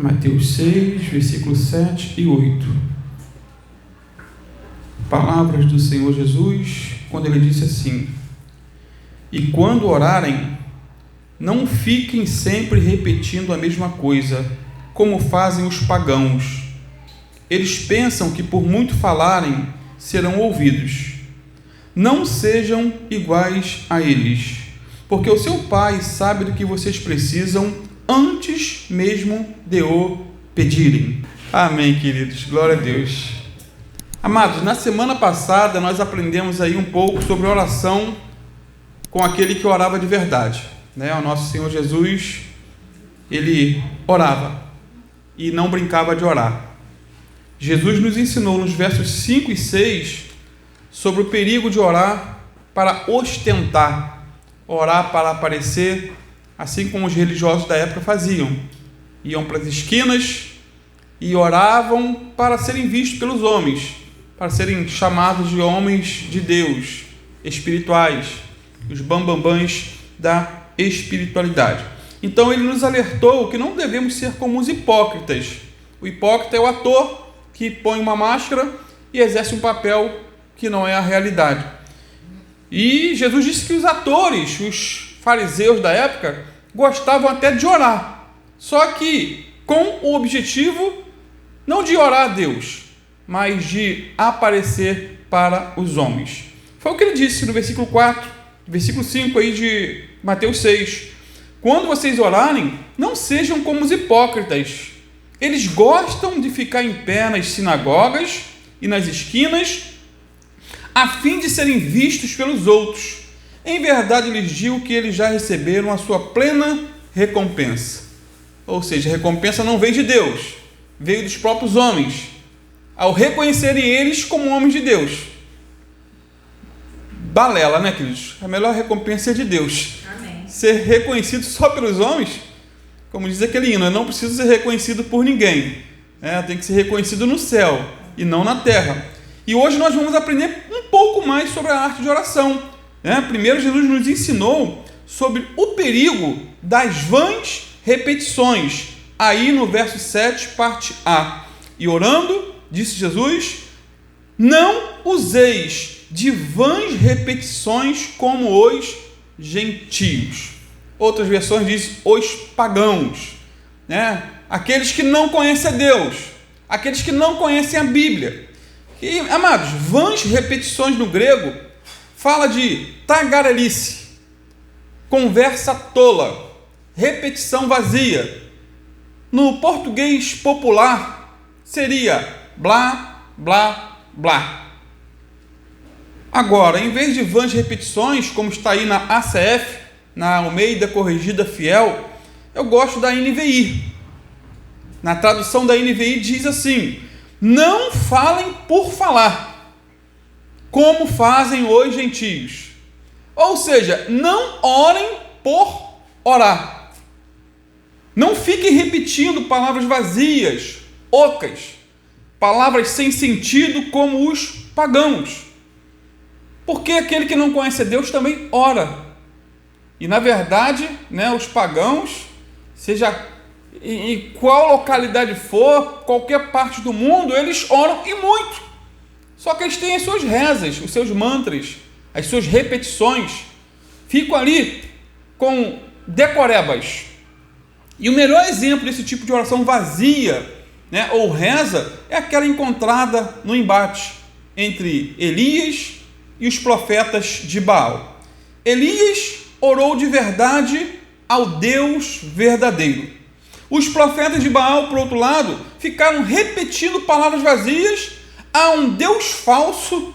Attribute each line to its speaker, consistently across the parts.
Speaker 1: Mateus 6, versículos 7 e 8. Palavras do Senhor Jesus, quando ele disse assim: E quando orarem, não fiquem sempre repetindo a mesma coisa, como fazem os pagãos. Eles pensam que por muito falarem, serão ouvidos. Não sejam iguais a eles, porque o seu Pai sabe do que vocês precisam antes mesmo de o pedirem. Amém, queridos. Glória a Deus. Amados, na semana passada nós aprendemos aí um pouco sobre oração com aquele que orava de verdade, né? O nosso Senhor Jesus, ele orava e não brincava de orar. Jesus nos ensinou nos versos 5 e 6 sobre o perigo de orar para ostentar, orar para aparecer, assim como os religiosos da época faziam. Iam para as esquinas e oravam para serem vistos pelos homens, para serem chamados de homens de Deus, espirituais, os bambambãs da espiritualidade. Então ele nos alertou que não devemos ser como os hipócritas. O hipócrita é o ator que põe uma máscara e exerce um papel que não é a realidade. E Jesus disse que os atores, os fariseus da época, gostavam até de orar, só que com o objetivo não de orar a Deus, mas de aparecer para os homens. Foi o que ele disse no versículo 4, versículo 5 aí de Mateus 6. Quando vocês orarem, não sejam como os hipócritas. Eles gostam de ficar em pé nas sinagogas e nas esquinas, a fim de serem vistos pelos outros. Em verdade, lhes digo que eles já receberam a sua plena recompensa. Ou seja, a recompensa não veio de Deus, veio dos próprios homens, ao reconhecerem eles como homens de Deus. Balela, né, queridos? A melhor recompensa é de Deus.
Speaker 2: Amém.
Speaker 1: Ser reconhecido só pelos homens, como diz aquele hino, eu não preciso ser reconhecido por ninguém. Tem que ser reconhecido no céu e não na terra. E hoje nós vamos aprender um pouco mais sobre a arte de oração. Primeiro, Jesus nos ensinou sobre o perigo das vãs repetições. Aí no verso 7, parte A. E orando, disse Jesus, não useis de vãs repetições como os gentios. Outras versões dizem os pagãos, aqueles que não conhecem a Deus, aqueles que não conhecem a Bíblia. E, amados, vãs repetições no grego fala de tagarelice, conversa tola, repetição vazia. No português popular seria blá, blá, blá. Agora, em vez de vãs repetições, como está aí na ACF, na Almeida Corrigida Fiel, eu gosto da NVI. Na tradução da NVI diz assim: não falem por falar, como fazem os gentios. Ou seja, não orem por orar. Não fiquem repetindo palavras vazias, ocas, palavras sem sentido como os pagãos. Porque aquele que não conhece a Deus também ora. E na verdade, os pagãos, seja em qual localidade for, qualquer parte do mundo, eles oram e muito. Só que eles têm as suas rezas, os seus mantras, as suas repetições. Ficam ali com decorebas. E o melhor exemplo desse tipo de oração vazia, ou reza, é aquela encontrada no embate entre Elias e os profetas de Baal. Elias orou de verdade ao Deus verdadeiro. Os profetas de Baal, por outro lado, ficaram repetindo palavras vazias a um Deus falso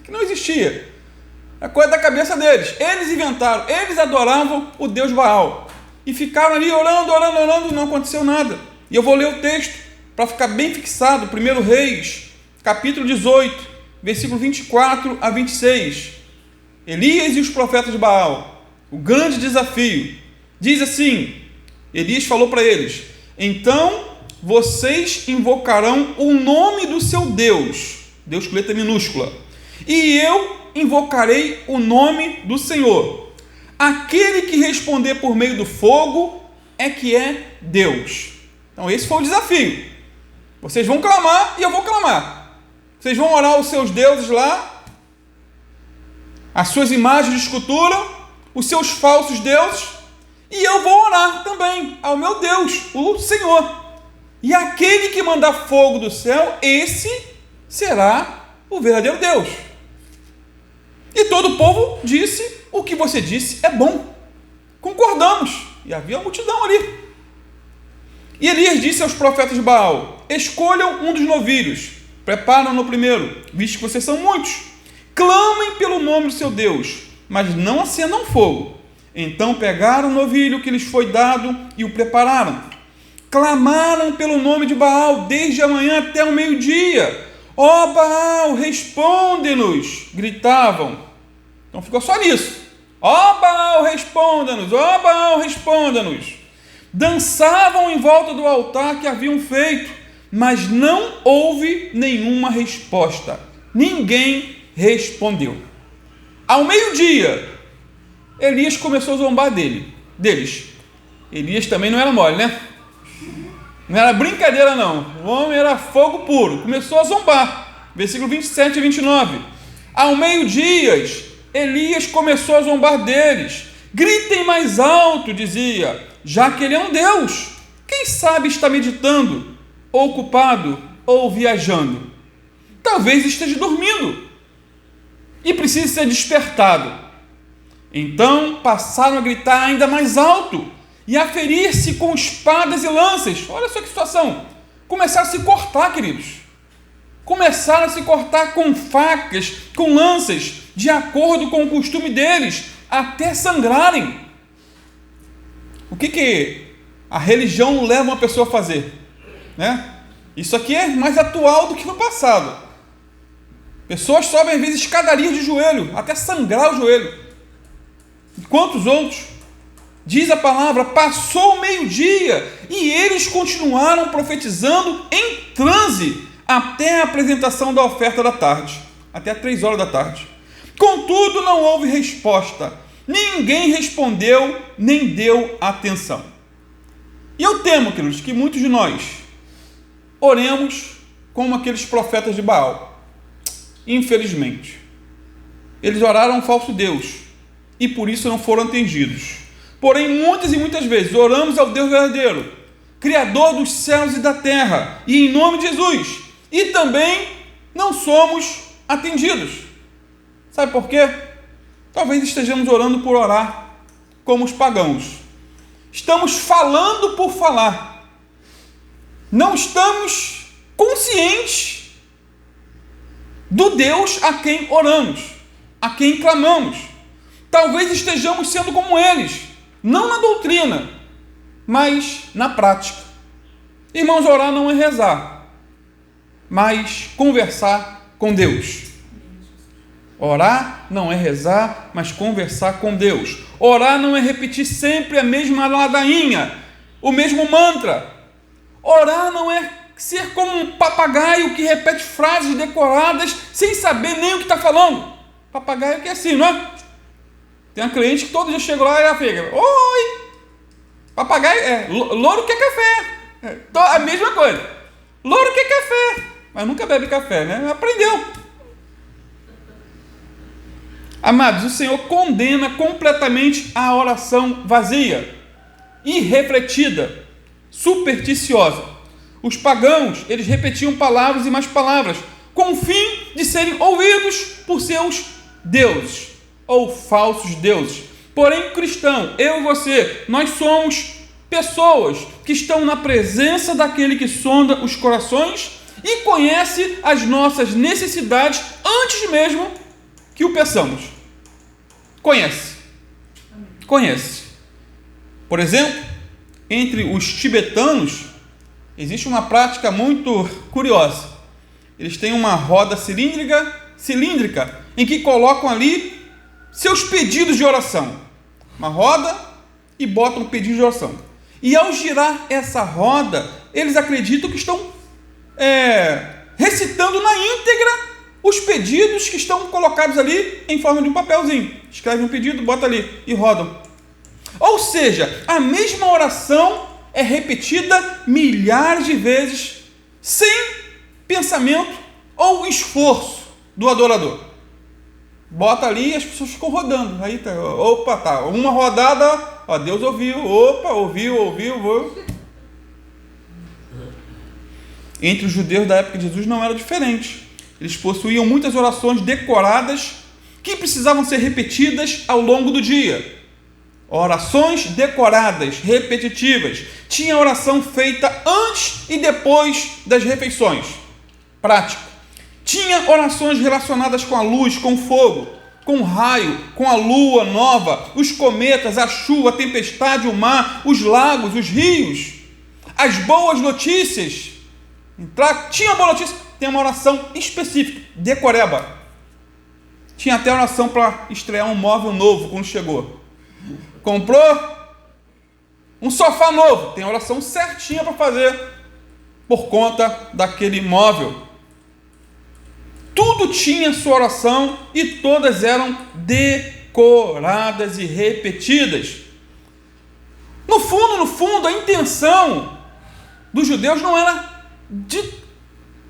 Speaker 1: que não existia. É coisa da cabeça deles. Eles inventaram, eles adoravam o Deus Baal. E ficaram ali orando, e não aconteceu nada. E eu vou ler o texto para ficar bem fixado. 1 Reis, capítulo 18, versículo 24 a 26. Elias e os profetas de Baal. O grande desafio. Diz assim, Elias falou para eles: então vocês invocarão o nome do seu Deus, Deus com letra minúscula, e eu invocarei o nome do Senhor. Aquele que responder por meio do fogo é que é Deus. Então esse foi o desafio. Vocês vão clamar e eu vou clamar. Vocês vão orar aos seus deuses lá, as suas imagens de escultura, os seus falsos deuses, e eu vou orar também ao meu Deus, o Senhor. E aquele que mandar fogo do céu, esse será o verdadeiro Deus. E todo o povo disse: o que você disse é bom. Concordamos. E havia uma multidão ali. E Elias disse aos profetas de Baal: escolham um dos novilhos, preparam-no primeiro, visto que vocês são muitos. Clamem pelo nome do seu Deus, mas não acendam fogo. Então pegaram o novilho que lhes foi dado e o prepararam. Clamaram pelo nome de Baal desde a manhã até o meio-dia. Ó Baal, responde-nos! Gritavam. Então ficou só nisso. Ó Baal, responda-nos! Ó Baal, responda-nos! Dançavam em volta do altar que haviam feito, mas não houve nenhuma resposta. Ninguém respondeu. Ao meio-dia, Elias começou a zombar deles. Elias também não era mole, né? Não era brincadeira não. O homem era fogo puro. Começou a zombar. Versículo 27 e 29. Ao meio-dia, Elias começou a zombar deles. Gritem mais alto, dizia, já que ele é um Deus. Quem sabe está meditando, ou ocupado, ou viajando. Talvez esteja dormindo e precise ser despertado. Então passaram a gritar ainda mais alto e a ferir-se com espadas e lanças. Olha só que situação. Começaram a se cortar, queridos. Começaram a se cortar com facas, com lanças, de acordo com o costume deles, até sangrarem. O que a religião leva uma pessoa a fazer? Né? Isso aqui é mais atual do que no passado. Pessoas sobem às vezes escadarias de joelho, até sangrar o joelho. E quantos outros? Diz a palavra, passou o meio-dia e eles continuaram profetizando em transe até a apresentação da oferta da tarde, até 3 horas da tarde. Contudo, não houve resposta. Ninguém respondeu, nem deu atenção. E eu temo, queridos, que muitos de nós oremos como aqueles profetas de Baal. Infelizmente, eles oraram a um falso Deus e por isso não foram atendidos. Porém, muitas e muitas vezes oramos ao Deus verdadeiro, Criador dos céus e da terra, e em nome de Jesus, e também não somos atendidos. Sabe por quê? Talvez estejamos orando por orar, como os pagãos. Estamos falando por falar. Não estamos conscientes do Deus a quem oramos, a quem clamamos. Talvez estejamos sendo como eles, não na doutrina, mas na prática. Irmãos, orar não é rezar, mas conversar com Deus. Orar não é rezar, mas conversar com Deus. Orar não é repetir sempre a mesma ladainha, o mesmo mantra. Orar não é ser como um papagaio que repete frases decoradas sem saber nem o que está falando. Papagaio que é assim, não é? Tem uma cliente que todo dia chega lá e ela fica: oi! Papagaio louro quer café. A mesma coisa. Louro quer café, mas nunca bebe café, né? Aprendeu. Amados, o Senhor condena completamente a oração vazia, irrefletida, supersticiosa. Os pagãos, eles repetiam palavras e mais palavras, com o fim de serem ouvidos por seus deuses, ou falsos deuses. Porém, cristão, eu e você, nós somos pessoas que estão na presença daquele que sonda os corações e conhece as nossas necessidades antes mesmo que o peçamos. Conhece. Por exemplo, entre os tibetanos existe uma prática muito curiosa. Eles têm uma roda cilíndrica em que colocam ali seus pedidos de oração. Uma roda e botam um pedido de oração. E ao girar essa roda, eles acreditam que estão recitando na íntegra os pedidos que estão colocados ali em forma de um papelzinho. Escreve um pedido, bota ali e rodam. Ou seja, a mesma oração é repetida milhares de vezes, sem pensamento ou esforço do adorador. Bota ali e as pessoas ficam rodando. Aí tá, opa, tá, uma rodada, ó, Deus ouviu, opa, ouviu. Entre os judeus da época de Jesus não era diferente. Eles possuíam muitas orações decoradas que precisavam ser repetidas ao longo do dia. Orações decoradas, repetitivas. Tinha oração feita antes e depois das refeições. Prática. Tinha orações relacionadas com a luz, com o fogo, com o raio, com a lua nova, os cometas, a chuva, a tempestade, o mar, os lagos, os rios, as boas notícias. Tinha boa notícia, tem uma oração específica, decoreba. Tinha até oração para estrear um móvel novo quando chegou. Comprou um sofá novo, tem oração certinha para fazer por conta daquele móvel. Tudo tinha sua oração e todas eram decoradas e repetidas. No fundo, a intenção dos judeus não era de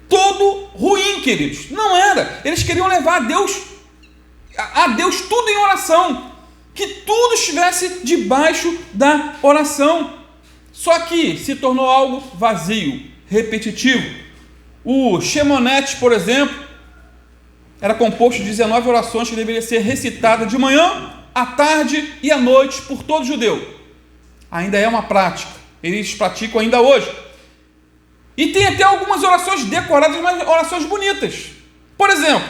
Speaker 1: todo ruim, queridos. Não era. Eles queriam levar a Deus tudo em oração. Que tudo estivesse debaixo da oração. Só que se tornou algo vazio, repetitivo. O Shemonete, por exemplo, era composto de 19 orações que deveriam ser recitadas de manhã, à tarde e à noite por todo judeu. Ainda é uma prática. Eles praticam ainda hoje. E tem até algumas orações decoradas, mas orações bonitas. Por exemplo,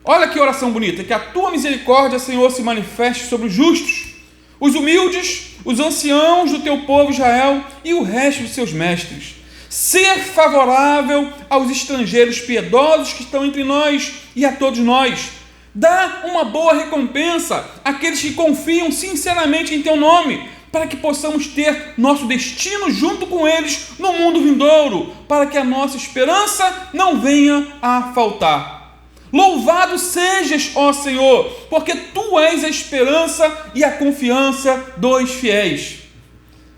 Speaker 1: olha que oração bonita. Que a tua misericórdia, Senhor, se manifeste sobre os justos, os humildes, os anciãos do teu povo Israel e o resto dos seus mestres. Ser favorável aos estrangeiros piedosos que estão entre nós e a todos nós. Dá uma boa recompensa àqueles que confiam sinceramente em teu nome, para que possamos ter nosso destino junto com eles no mundo vindouro, para que a nossa esperança não venha a faltar. Louvado sejas, ó Senhor, porque tu és a esperança e a confiança dos fiéis.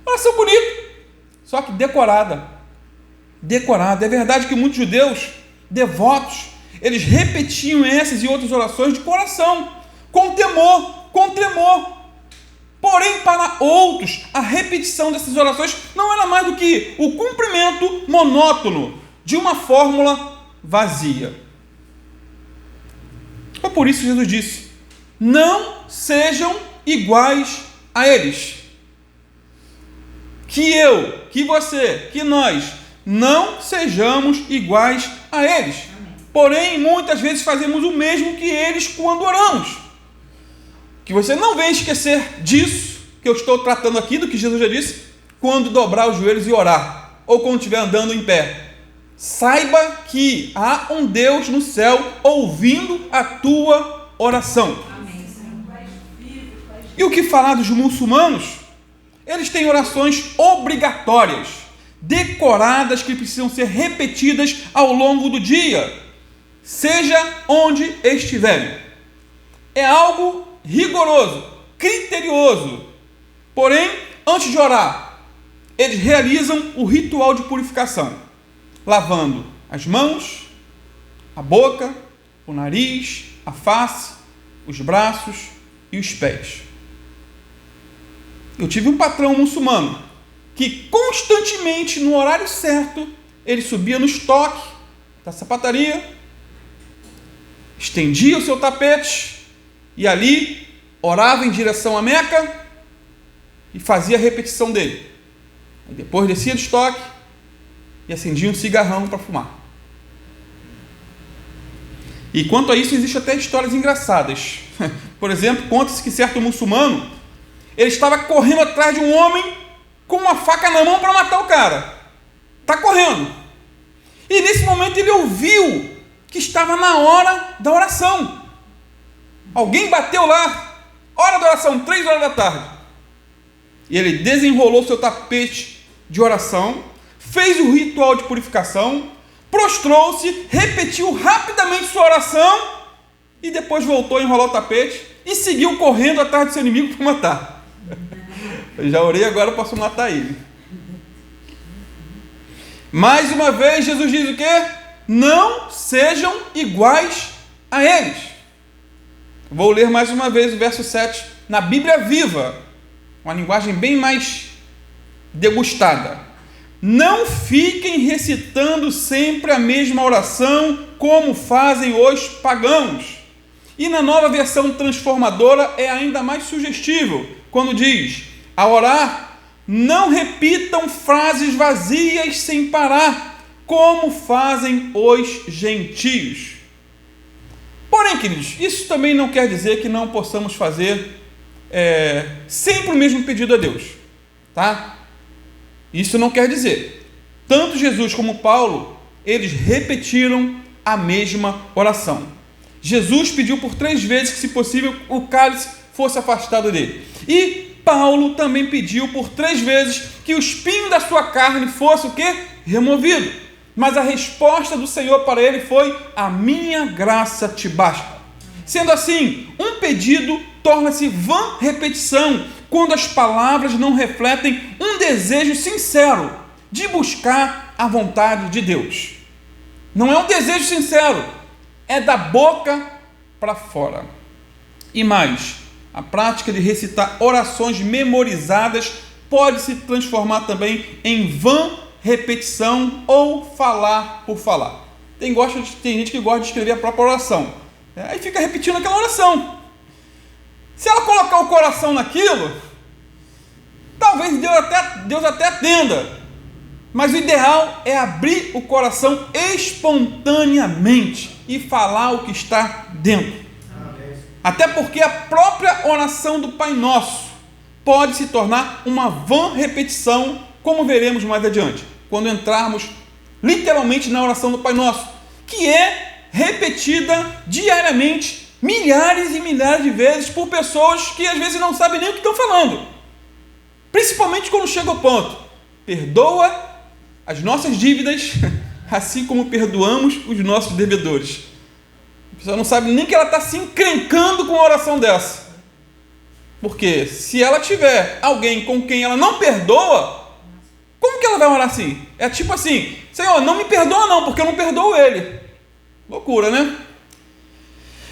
Speaker 1: Oração bonita, só que decorada. É verdade que muitos judeus devotos, eles repetiam essas e outras orações de coração, com temor. Porém, para outros, a repetição dessas orações não era mais do que o cumprimento monótono de uma fórmula vazia. É por isso que Jesus disse: não sejam iguais a eles. Que eu, que você, que nós não sejamos iguais a eles. Porém, muitas vezes fazemos o mesmo que eles quando oramos. Que você não venha esquecer disso que eu estou tratando aqui, do que Jesus já disse, quando dobrar os joelhos e orar, ou quando estiver andando em pé. Saiba que há um Deus no céu ouvindo a tua oração. E o que falar dos muçulmanos? Eles têm orações obrigatórias, decoradas, que precisam ser repetidas ao longo do dia, seja onde estiverem. É algo rigoroso, criterioso. Porém, antes de orar, eles realizam o ritual de purificação, lavando as mãos, a boca, o nariz, a face, os braços e os pés. Eu tive um patrão muçulmano que constantemente, no horário certo, ele subia no estoque da sapataria, estendia o seu tapete e ali orava em direção à Meca e fazia a repetição dele. Aí depois descia do estoque e acendia um cigarrão para fumar. E quanto a isso, existem até histórias engraçadas. Por exemplo, conta-se que certo muçulmano, ele estava correndo atrás de um homem com uma faca na mão para matar o cara. Está correndo. E nesse momento ele ouviu que estava na hora da oração. Alguém bateu lá, hora da oração, 3 horas da tarde. E ele desenrolou seu tapete de oração, fez o ritual de purificação, prostrou-se, repetiu rapidamente sua oração e depois voltou a enrolar o tapete e seguiu correndo atrás do seu inimigo para matar. Eu já orei, agora eu posso matar ele. Mais uma vez, Jesus diz o quê? Não sejam iguais a eles. Vou ler mais uma vez o verso 7 na Bíblia Viva, uma linguagem bem mais degustada. Não fiquem recitando sempre a mesma oração, como fazem os pagãos. E na Nova Versão Transformadora é ainda mais sugestível, quando diz: ao orar, não repitam frases vazias sem parar, como fazem os gentios. Porém, queridos, isso também não quer dizer que não possamos fazer sempre o mesmo pedido a Deus, tá? Isso não quer dizer. Tanto Jesus como Paulo, eles repetiram a mesma oração. Jesus pediu por 3 vezes que, se possível, o cálice fosse afastado dele. E Paulo também pediu por 3 vezes que o espinho da sua carne fosse o quê? Removido. Mas a resposta do Senhor para ele foi: a minha graça te basta. Sendo assim, um pedido torna-se vã repetição quando as palavras não refletem um desejo sincero de buscar a vontade de Deus. Não é um desejo sincero, é da boca para fora. E mais, a prática de recitar orações memorizadas pode se transformar também em vã repetição ou falar por falar. Tem gente que gosta de escrever a própria oração, aí fica repetindo aquela oração. Se ela colocar o coração naquilo, talvez Deus até atenda, mas o ideal é abrir o coração espontaneamente e falar o que está dentro. Até porque a própria oração do Pai Nosso pode se tornar uma vã repetição, como veremos mais adiante, quando entrarmos literalmente na oração do Pai Nosso, que é repetida diariamente, milhares e milhares de vezes, por pessoas que às vezes não sabem nem o que estão falando. Principalmente quando chega ao ponto: perdoa as nossas dívidas, assim como perdoamos os nossos devedores. A pessoa não sabe nem que ela está se encrencando com uma oração dessa. Porque se ela tiver alguém com quem ela não perdoa, como que ela vai orar assim? É tipo assim: Senhor, não me perdoa não, porque eu não perdoo ele. Loucura, né?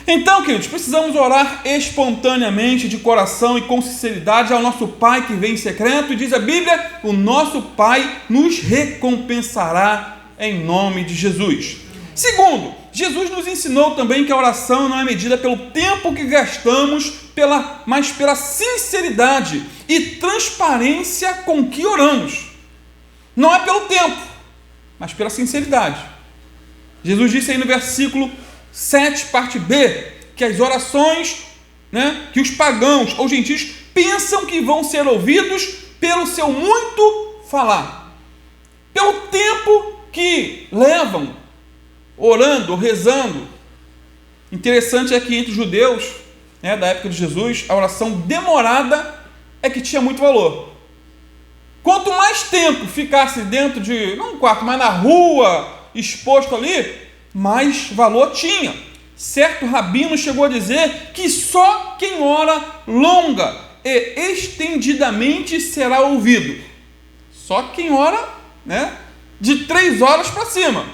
Speaker 1: Então, queridos, precisamos orar espontaneamente, de coração e com sinceridade ao nosso Pai que vem em secreto, e diz a Bíblia: o nosso Pai nos recompensará em nome de Jesus. Segundo, Jesus nos ensinou também que a oração não é medida pelo tempo que gastamos, mas pela sinceridade e transparência com que oramos. Não é pelo tempo, mas pela sinceridade. Jesus disse aí no versículo 7, parte B, que as orações, que os pagãos ou gentios pensam que vão ser ouvidos pelo seu muito falar, pelo tempo que levam orando, rezando. Interessante é que entre os judeus, da época de Jesus, a oração demorada é que tinha muito valor. Quanto mais tempo ficasse dentro de, não um quarto, mas na rua, exposto ali, mais valor tinha. Certo rabino chegou a dizer que só quem ora longa e estendidamente será ouvido. Só quem ora, de 3 horas para cima.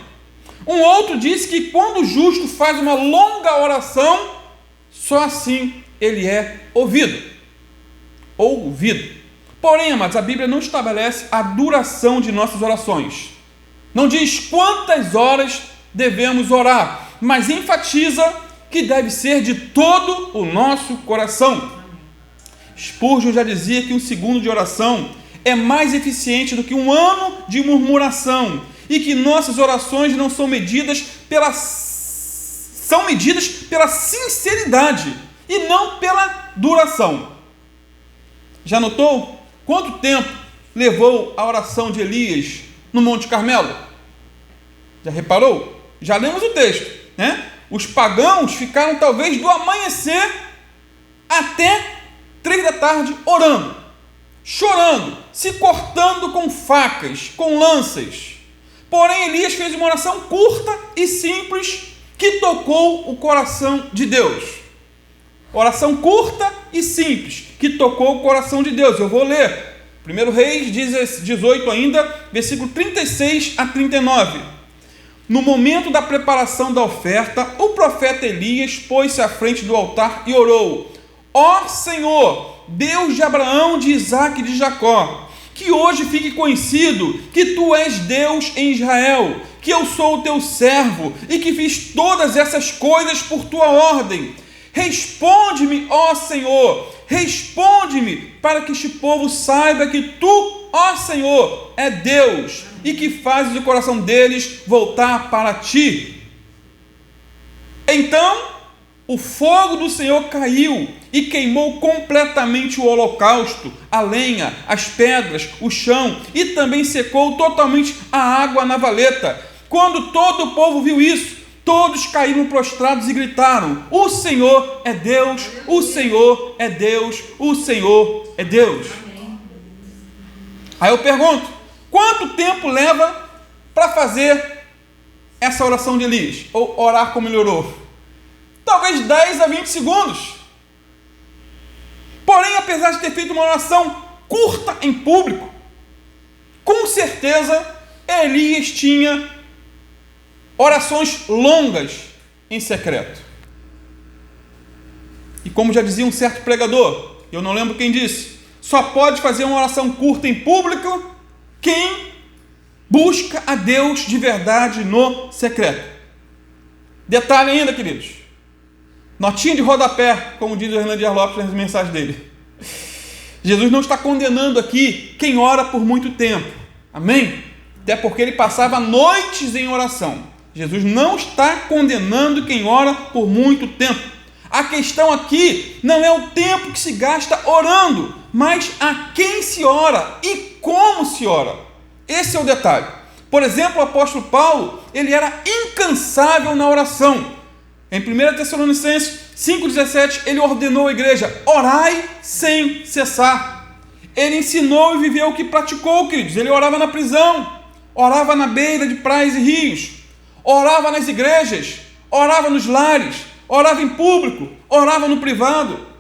Speaker 1: Um outro disse que quando o justo faz uma longa oração, só assim ele é ouvido. Porém, amados, a Bíblia não estabelece a duração de nossas orações. Não diz quantas horas devemos orar, mas enfatiza que deve ser de todo o nosso coração. Spurgeon já dizia que 1 segundo de oração é mais eficiente do que 1 ano de murmuração, e que nossas orações não são medidas pela sinceridade e não pela duração. Já notou quanto tempo levou a oração de Elias no Monte Carmelo? Já reparou? Já lemos o texto, Os pagãos ficaram talvez do amanhecer até 3 da tarde orando, chorando, se cortando com facas, com lanças. Porém, Elias fez uma oração curta e simples que tocou o coração de Deus. Oração curta e simples que tocou o coração de Deus. Eu vou ler 1 Reis 18 ainda, versículo 36 a 39. No momento da preparação da oferta, o profeta Elias pôs-se à frente do altar e orou: Ó Senhor, Deus de Abraão, de Isaque e de Jacó, que hoje fique conhecido que tu és Deus em Israel, que eu sou o teu servo e que fiz todas essas coisas por tua ordem. Responde-me, ó Senhor, responde-me, para que este povo saiba que tu, ó Senhor, é Deus e que fazes o coração deles voltar para ti. Então o fogo do Senhor caiu e queimou completamente o holocausto, a lenha, as pedras, o chão, e também secou totalmente a água na valeta. Quando todo o povo viu isso, todos caíram prostrados e gritaram: o Senhor é Deus, o Senhor é Deus, o Senhor é Deus. Aí eu pergunto: quanto tempo leva para fazer essa oração de Elias? Ou orar como ele orou? Talvez 10 a 20 segundos. Porém, apesar de ter feito uma oração curta em público, com certeza Elias tinha orações longas em secreto. E como já dizia um certo pregador, eu não lembro quem disse, só pode fazer uma oração curta em público quem busca a Deus de verdade no secreto. Detalhe ainda, queridos, notinha de rodapé, como diz o Hernandes Dias Lopes nas mensagens dele. Jesus não está condenando aqui quem ora por muito tempo. Amém? Até porque ele passava noites em oração. Jesus não está condenando quem ora por muito tempo. A questão aqui não é o tempo que se gasta orando, mas a quem se ora e como se ora. Esse é o detalhe. Por exemplo, o apóstolo Paulo, ele era incansável na oração. Em 1 Tessalonicenses 5,17, ele ordenou à igreja: orai sem cessar. Ele ensinou e viveu o que praticou, queridos. Ele orava na prisão, orava na beira de praias e rios, orava nas igrejas, orava nos lares, orava em público, orava no privado.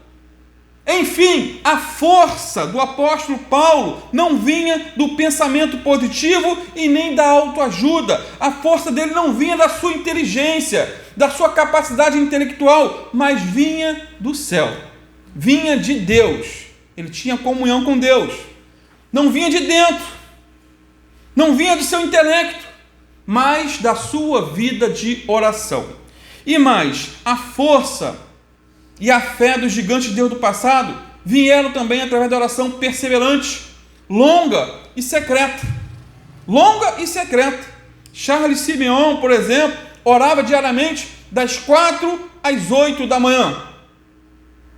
Speaker 1: Enfim, a força do apóstolo Paulo não vinha do pensamento positivo e nem da autoajuda. A força dele não vinha da sua inteligência, da sua capacidade intelectual, mas vinha do céu, vinha de Deus. Ele tinha comunhão com Deus. Não vinha de dentro, não vinha do seu intelecto, mas da sua vida de oração. E mais, a força e a fé dos gigantes de Deus do passado vieram também através da oração perseverante, longa e secreta. Longa e secreta. Charles Simeon, por exemplo, orava diariamente das 4 às 8 da manhã.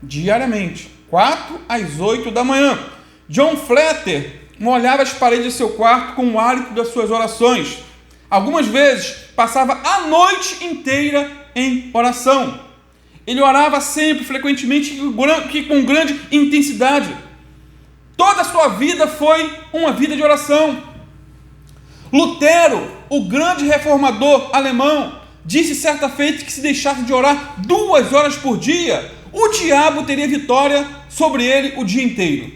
Speaker 1: Diariamente, 4 às 8 da manhã. John Flatter molhava as paredes de seu quarto com o hálito das suas orações. Algumas vezes passava a noite inteira em oração. Ele orava sempre, frequentemente e com grande intensidade. Toda a sua vida foi uma vida de oração. Lutero, o grande reformador alemão, disse certa feita que se deixasse de orar 2 horas por dia, o diabo teria vitória sobre ele o dia inteiro.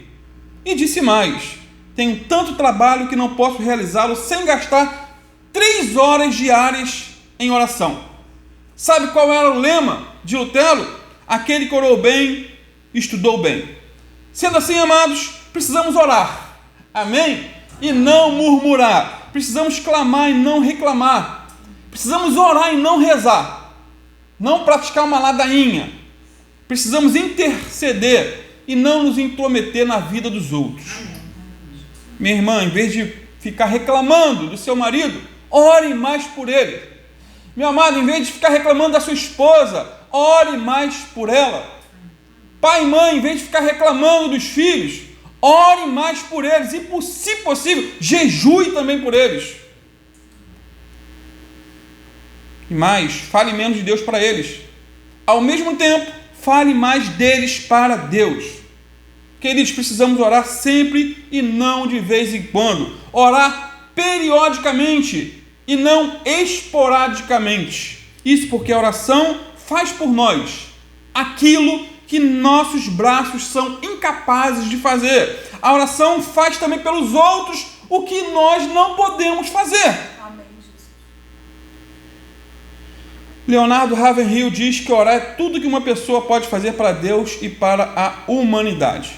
Speaker 1: E disse mais: tenho tanto trabalho que não posso realizá-lo sem gastar 3 horas diárias em oração. Sabe qual era o lema de Lutero? Aquele que orou bem, estudou bem. Sendo assim, amados, precisamos orar, amém? E não murmurar. Precisamos clamar e não reclamar. Precisamos orar e não rezar. Não praticar uma ladainha. Precisamos interceder e não nos intrometer na vida dos outros. Minha irmã, em vez de ficar reclamando do seu marido, ore mais por ele. Meu amado, em vez de ficar reclamando da sua esposa, ore mais por ela. Pai e mãe, em vez de ficar reclamando dos filhos, ore mais por eles. E, se possível, jejue também por eles. E mais, fale menos de Deus para eles. Ao mesmo tempo, fale mais deles para Deus. Queridos, precisamos orar sempre e não de vez em quando. Orar periodicamente e não esporadicamente. Isso porque a oração faz por nós aquilo que nossos braços são incapazes de fazer. A oração faz também pelos outros o que nós não podemos fazer.
Speaker 2: Amém, Jesus.
Speaker 1: Leonardo Ravenhill diz que orar é tudo que uma pessoa pode fazer para Deus e para a humanidade.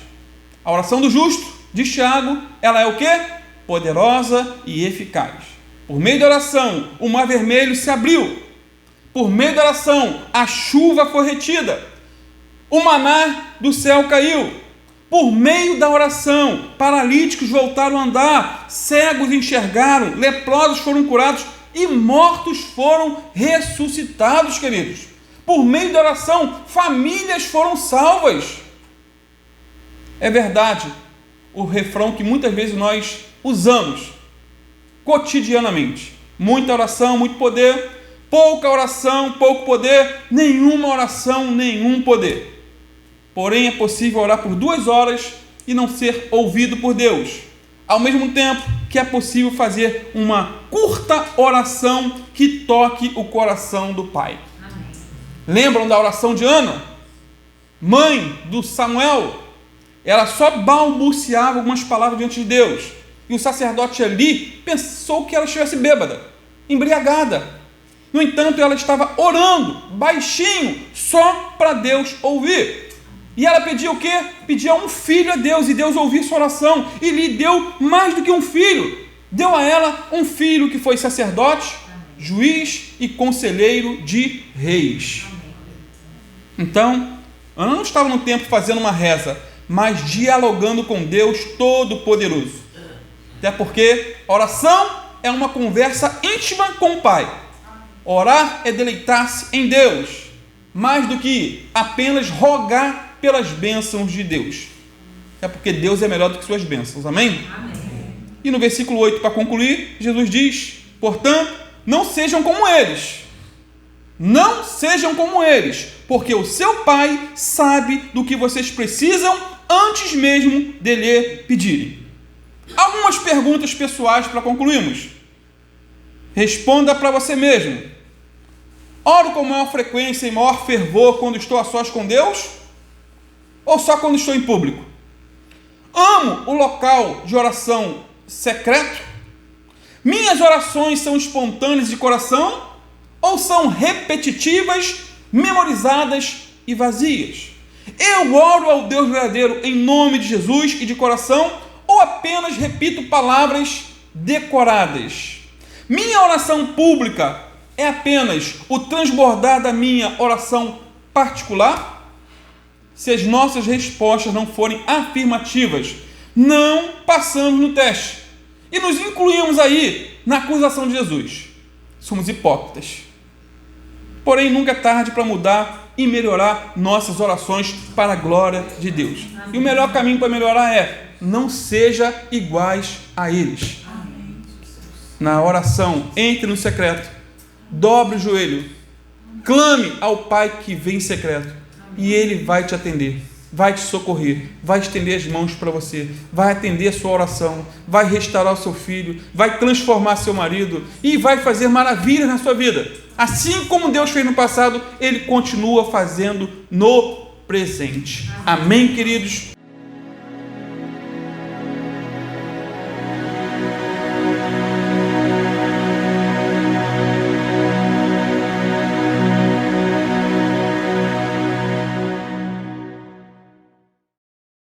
Speaker 1: A oração do justo, diz Tiago, ela é o quê? Poderosa e eficaz. Por meio da oração, o mar vermelho se abriu. Por meio da oração, a chuva foi retida. O maná do céu caiu. Por meio da oração, paralíticos voltaram a andar, cegos enxergaram, leprosos foram curados e mortos foram ressuscitados, queridos. Por meio da oração, famílias foram salvas. É verdade o refrão que muitas vezes nós usamos cotidianamente. Muita oração, muito poder. Pouca oração, pouco poder. Nenhuma oração, nenhum poder. Porém, é possível orar por 2 horas e não ser ouvido por Deus. Ao mesmo tempo que é possível fazer uma curta oração que toque o coração do Pai. Amém. Lembram da oração de Ana? Mãe do Samuel? Ela só balbuciava algumas palavras diante de Deus. E o sacerdote ali pensou que ela estivesse bêbada, embriagada. No entanto, ela estava orando baixinho, só para Deus ouvir. E ela pedia o quê? Pedia um filho a Deus, e Deus ouviu sua oração, e lhe deu mais do que um filho. Deu a ela um filho que foi sacerdote, juiz e conselheiro de reis. Então, Ana não estava no templo fazendo uma reza, mas dialogando com Deus Todo-Poderoso. Até porque oração é uma conversa íntima com o Pai. Orar é deleitar-se em Deus, mais do que apenas rogar pelas bênçãos de Deus. É porque Deus é melhor do que suas bênçãos. Amém?
Speaker 2: Amém.
Speaker 1: E no versículo 8, para concluir, Jesus diz: portanto, não sejam como eles. Não sejam como eles, porque o seu Pai sabe do que vocês precisam antes mesmo de lhe pedirem. Algumas perguntas pessoais para concluirmos. Responda para você mesmo. Oro com maior frequência e maior fervor quando estou a sós com Deus? Ou só quando estou em público? Amo o local de oração secreto? Minhas orações são espontâneas de coração? Ou são repetitivas, memorizadas e vazias? Eu oro ao Deus verdadeiro em nome de Jesus e de coração? Ou apenas repito palavras decoradas? Minha oração pública é apenas o transbordar da minha oração particular? Se as nossas respostas não forem afirmativas, não passamos no teste e nos incluímos aí na acusação de Jesus. Somos hipócritas. Porém, nunca é tarde para mudar e melhorar nossas orações para a glória de Deus. E o melhor caminho para melhorar é: não seja iguais a eles. Na oração, entre no secreto, dobre o joelho, clame ao Pai que vem em secreto, e Ele vai te atender, vai te socorrer, vai estender as mãos para você, vai atender a sua oração, vai restaurar o seu filho, vai transformar seu marido e vai fazer maravilhas na sua vida. Assim como Deus fez no passado, Ele continua fazendo no presente. Amém, queridos?